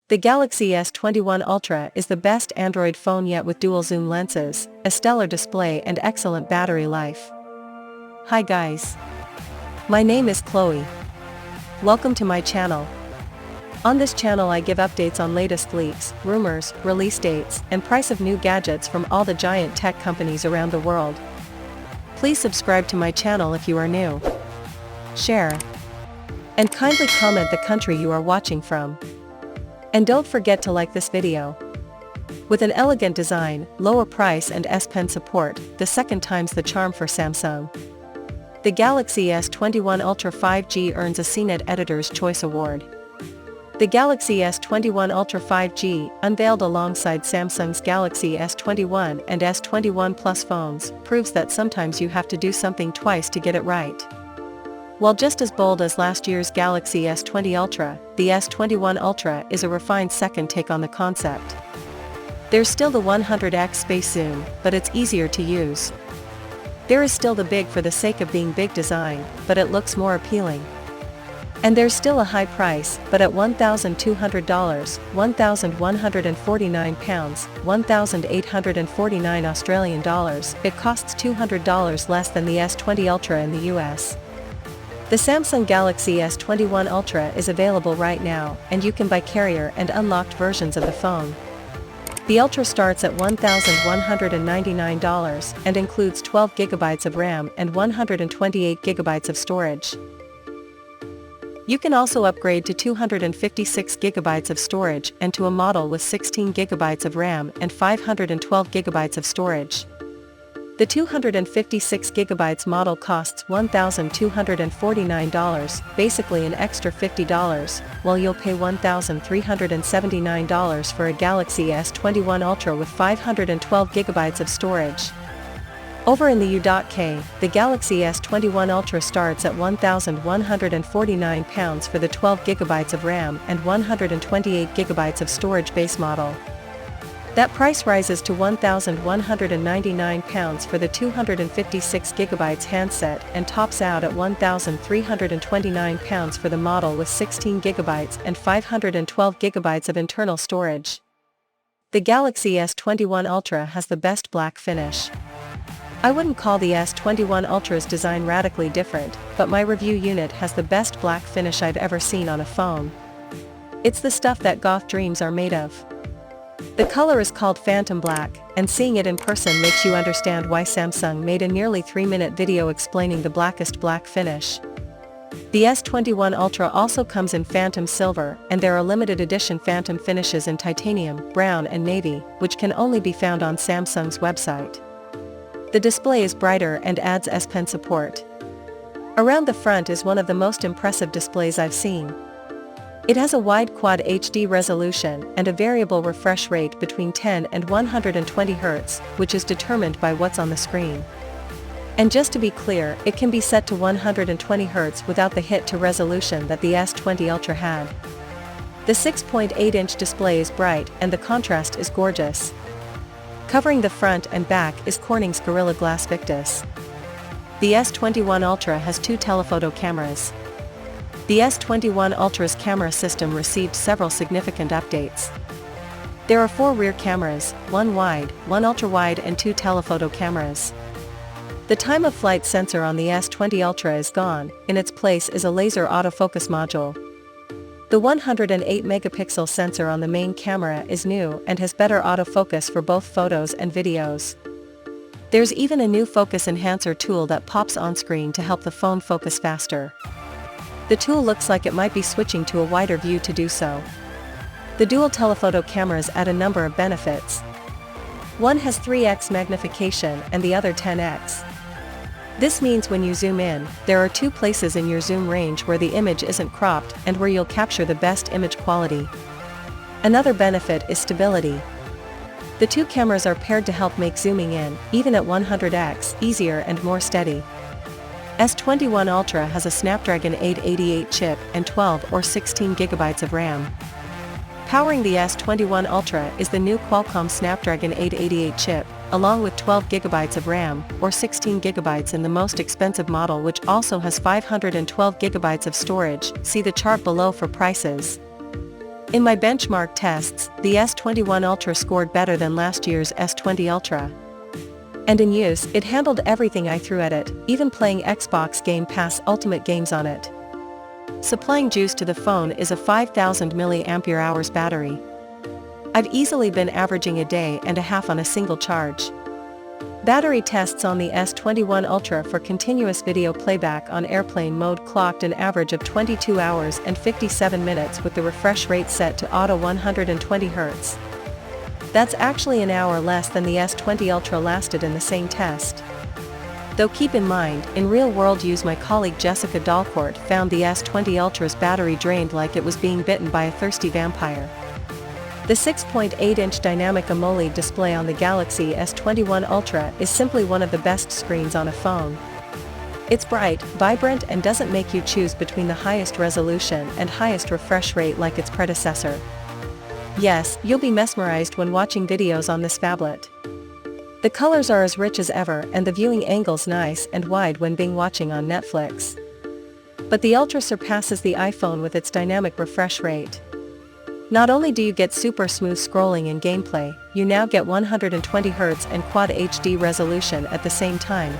The Galaxy S21 Ultra is the best Android phone yet with dual zoom lenses, a stellar display and excellent battery life. Hi guys. My name is Chloe. Welcome to my channel. On this channel I give updates on latest leaks, rumors, release dates, and price of new gadgets from all the giant tech companies around the world. Please subscribe to my channel if you are new. Share. And kindly comment the country you are watching from. And don't forget to like this video. With an elegant design, lower price and S Pen support, the second time's the charm for Samsung. The Galaxy S21 Ultra 5G earns a CNET Editors Choice Award. The Galaxy S21 Ultra 5G, unveiled alongside Samsung's Galaxy S21 and S21 Plus phones, proves that sometimes you have to do something twice to get it right. While just as bold as last year's Galaxy S20 Ultra, the S21 Ultra is a refined second take on the concept. There's still the 100x space zoom, but it's easier to use. There is still the big for the sake of being big design, but it looks more appealing. And there's still a high price, but at $1,200, £1,149, £1,849 Australian dollars, it costs $200 less than the S20 Ultra in the US. The Samsung Galaxy S21 Ultra is available right now, and you can buy carrier and unlocked versions of the phone. The Ultra starts at $1,199 and includes 12 GB of RAM and 128 GB of storage. You can also upgrade to 256 GB of storage and to a model with 16 GB of RAM and 512 GB of storage. The 256 GB model costs $1,249, basically an extra $50, while you'll pay $1,379 for a Galaxy S21 Ultra with 512 GB of storage. Over in the UK, the Galaxy S21 Ultra starts at £1,149 for the 12 GB of RAM and 128 GB of storage base model. That price rises to £1,199 for the 256 GB handset and tops out at £1,329 for the model with 16 GB and 512 GB of internal storage. The Galaxy S21 Ultra has the best black finish. I wouldn't call the S21 Ultra's design radically different, but my review unit has the best black finish I've ever seen on a phone. It's the stuff that goth dreams are made of. The color is called Phantom Black, and seeing it in person makes you understand why Samsung made a nearly 3-minute video explaining the blackest black finish. The S21 Ultra also comes in Phantom Silver, and there are limited edition Phantom finishes in titanium, brown and navy, which can only be found on Samsung's website. The display is brighter and adds S Pen support. Around the front is one of the most impressive displays I've seen. It has a wide Quad HD resolution and a variable refresh rate between 10 and 120 Hz, which is determined by what's on the screen. And just to be clear, it can be set to 120 Hz without the hit to resolution that the S20 Ultra had. The 6.8-inch display is bright and the contrast is gorgeous. Covering the front and back is Corning's Gorilla Glass Victus. The S21 Ultra has 2 telephoto cameras. The S21 Ultra's camera system received several significant updates. There are 4 rear cameras, 1 wide, 1 ultra-wide and 2 telephoto cameras. The time of flight sensor on the S20 Ultra is gone, in its place is a laser autofocus module. The 108-megapixel sensor on the main camera is new and has better autofocus for both photos and videos. There's even a new focus enhancer tool that pops on screen to help the phone focus faster. The tool looks like it might be switching to a wider view to do so. The dual telephoto cameras add a number of benefits. One has 3x magnification and the other 10x. This means when you zoom in, there are 2 places in your zoom range where the image isn't cropped and where you'll capture the best image quality. Another benefit is stability. The 2 cameras are paired to help make zooming in, even at 100x, easier and more steady. S21 Ultra has a Snapdragon 888 chip and 12 or 16 GB of RAM. Powering the S21 Ultra is the new Qualcomm Snapdragon 888 chip, along with 12 GB of RAM, or 16 GB in the most expensive model, which also has 512 GB of storage. See the chart below for prices. In my benchmark tests, the S21 Ultra scored better than last year's S20 Ultra. And in use, it handled everything I threw at it, even playing Xbox Game Pass Ultimate games on it. Supplying juice to the phone is a 5000 mAh battery. I've easily been averaging a day and a half on a single charge. Battery tests on the S21 Ultra for continuous video playback on airplane mode clocked an average of 22 hours and 57 minutes with the refresh rate set to auto 120 Hz. That's actually an hour less than the S20 Ultra lasted in the same test. Though keep in mind, in real-world use my colleague Jessica Dalcourt found the S20 Ultra's battery drained like it was being bitten by a thirsty vampire. The 6.8-inch dynamic AMOLED display on the Galaxy S21 Ultra is simply one of the best screens on a phone. It's bright, vibrant and doesn't make you choose between the highest resolution and highest refresh rate like its predecessor. Yes, you'll be mesmerized when watching videos on this phablet. The colors are as rich as ever and the viewing angle's nice and wide when watching on Netflix. But the Ultra surpasses the iPhone with its dynamic refresh rate. Not only do you get super smooth scrolling and gameplay, you now get 120 Hz and Quad HD resolution at the same time.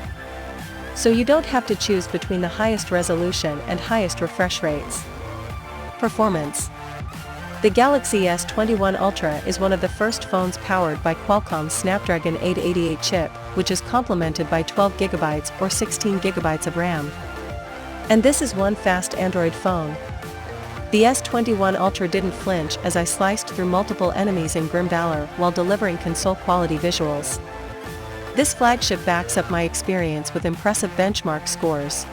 So you don't have to choose between the highest resolution and highest refresh rates. Performance. The Galaxy S21 Ultra is one of the first phones powered by Qualcomm's Snapdragon 888 chip, which is complemented by 12GB or 16GB of RAM. And this is one fast Android phone. The S21 Ultra didn't flinch as I sliced through multiple enemies in grim valor while delivering console-quality visuals. This flagship backs up my experience with impressive benchmark scores.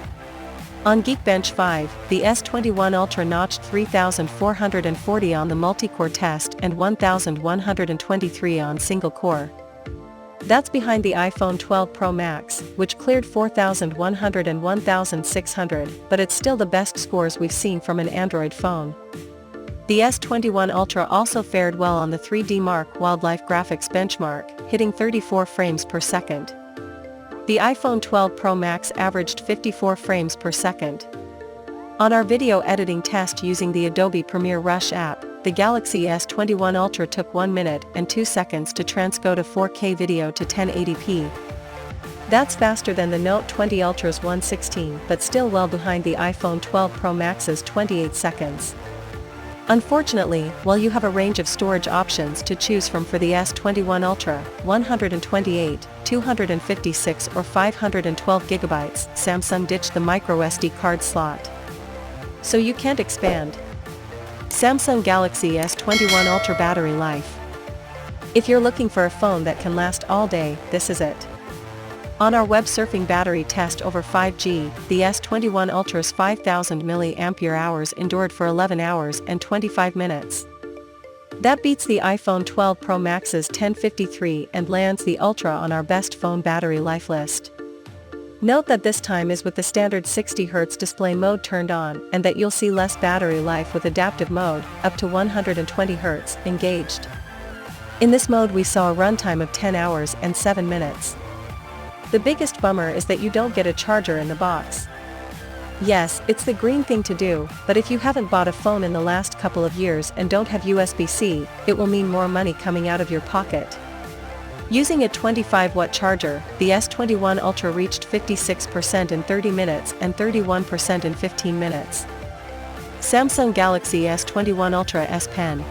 On Geekbench 5, the S21 Ultra notched 3,440 on the multi-core test and 1,123 on single-core. That's behind the iPhone 12 Pro Max, which cleared 4,100 and 1,600, but it's still the best scores we've seen from an Android phone. The S21 Ultra also fared well on the 3D Mark Wildlife Graphics benchmark, hitting 34 frames per second. The iPhone 12 Pro Max averaged 54 frames per second. On our video editing test using the Adobe Premiere Rush app, the Galaxy S21 Ultra took 1 minute and 2 seconds to transcode a 4K video to 1080p. That's faster than the Note 20 Ultra's 116 but still well behind the iPhone 12 Pro Max's 28 seconds. Unfortunately, while you have a range of storage options to choose from for the S21 Ultra, 128, 256 or 512GB, Samsung ditched the microSD card slot. So you can't expand. Samsung Galaxy S21 Ultra battery life. If you're looking for a phone that can last all day, this is it. On our web surfing battery test over 5G, the S21 Ultra's 5000 mAh endured for 11 hours and 25 minutes. That beats the iPhone 12 Pro Max's 1053 and lands the Ultra on our best phone battery life list. Note that this time is with the standard 60 Hz display mode turned on and that you'll see less battery life with adaptive mode, up to 120 Hz, engaged. In this mode we saw a runtime of 10 hours and 7 minutes. The biggest bummer is that you don't get a charger in the box. Yes, it's the green thing to do, but if you haven't bought a phone in the last couple of years and don't have USB-C, it will mean more money coming out of your pocket. Using a 25-watt charger, the S21 Ultra reached 56% in 30 minutes and 31% in 15 minutes. Samsung Galaxy S21 Ultra S Pen.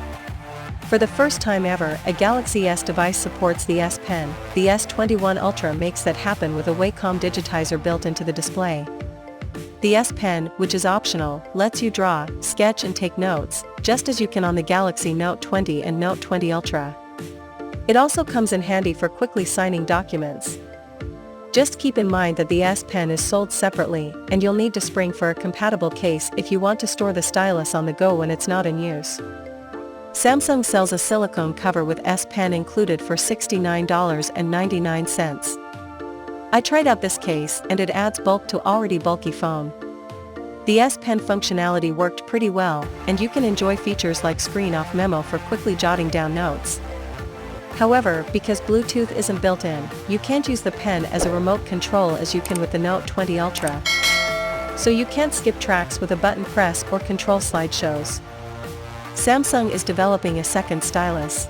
For the first time ever, a Galaxy S device supports the S Pen. The S21 Ultra makes that happen with a Wacom digitizer built into the display. The S Pen, which is optional, lets you draw, sketch and take notes, just as you can on the Galaxy Note 20 and Note 20 Ultra. It also comes in handy for quickly signing documents. Just keep in mind that the S Pen is sold separately, and you'll need to spring for a compatible case if you want to store the stylus on the go when it's not in use. Samsung sells a silicone cover with S Pen included for $69.99. I tried out this case and it adds bulk to already bulky phone. The S Pen functionality worked pretty well, and you can enjoy features like screen off memo for quickly jotting down notes. However, because Bluetooth isn't built in, you can't use the pen as a remote control as you can with the Note 20 Ultra. So you can't skip tracks with a button press or control slideshows. Samsung is developing a second stylus.